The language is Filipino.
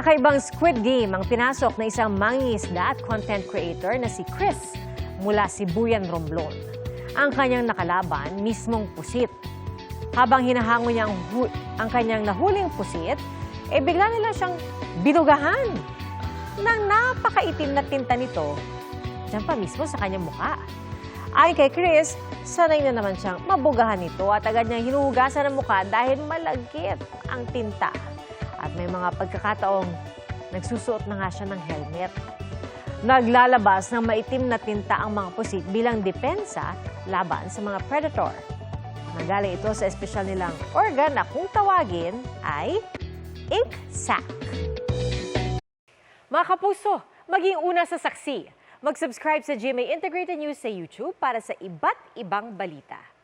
Kakaibang Squid Game ang pinasok na isang mangingisda at content creator na si Chris mula Sibuyan, Romblon. Ang kanyang nakalaban, mismong pusit. Habang hinahango niya ang kanyang nahuling pusit, bigla nila siyang binugahan ng napakaitim na tinta nito dyan pa mismo sa kanyang mukha. Ayon kay Chris, sanay na naman siyang mabugahan nito at agad niyang hinuhugasan ang mukha dahil malagkit ang tinta. At may mga pagkakataong nagsusuot na nga siya ng helmet. Naglalabas ng maitim na tinta ang mga pusit bilang depensa laban sa mga predator. Nagaling ito sa espesyal nilang organ na kung tawagin ay ink sac. Mga kapuso, maging una sa saksi. Mag-subscribe sa GMA Integrated News sa YouTube para sa iba't ibang balita.